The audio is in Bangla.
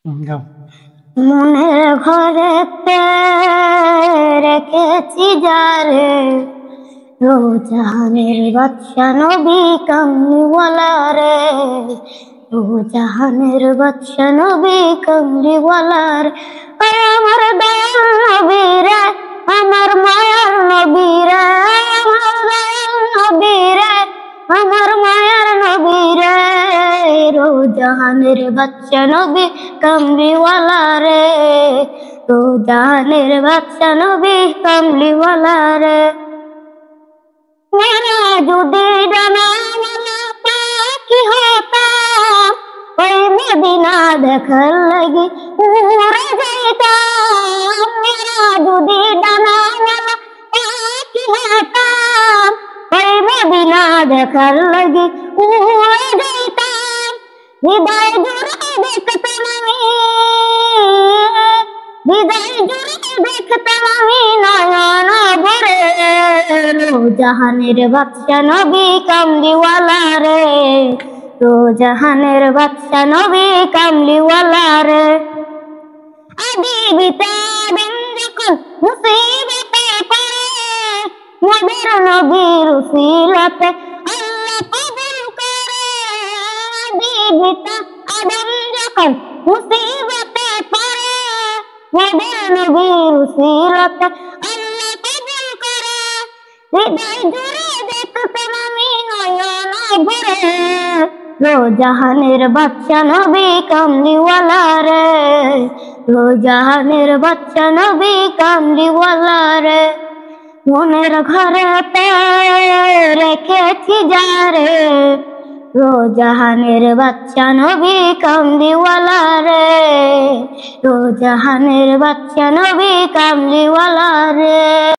গাও। মনের ঘরেতে রেখেছি যারে, জাহানের বাদশা নবী কামলিওয়ালা রে। জাহানের বাদশা নবী কামলিওয়ালা রে। আমার দয়াল নবী রে, আমার মায়ার নবী রে, আমার দয়াল নবী রে, আমার মায়ার নবী রে। জাহানের বাদশা নবী কামলিওয়ালা রে, জাহানের বাদশা নবী কামলিওয়ালা রে। মেরা যদি ডানাওয়ালা পাখি হতাম, ওই মদিনা দেখার লাগি উড়ে যাইতাম। মেরা যদি ডানাওয়ালা পাখি হতাম, ওই মদিনা দেখার লাগি উড়ে যাইতাম। হৃদয় জুড়ে দেখতাম আমি, হৃদয় জুড়ে দেখতাম আমি নয়ন ভরে। জাহানের বাদশা নবী কামলিওয়ালা রে, জাহানের বাদশা নবী কামলিওয়ালা রে। আদিবিতে আদম যখন মুসিবতে পড়ে, মোদের নবীর উসিলাতে আল্লাহ কবুল করে। আদিবিতে আদম যখন মুসিবতে পড়ে, মোদের নবীর উসিলাতে আল্লাহ কবুল করে। হৃদয় জুড়ে দেখতাম আমি নয়ন ভরে। জাহানের বাদশা নবী কামলিওয়ালা রে, জাহানের বাদশা নবী কামলিওয়ালা রে। মনের ঘরেতে রেখেছি যারে, জাহানের বাদশা নবী কামলিওয়ালা রে, জাহানের বাদশা নবী কামলিওয়ালা রে।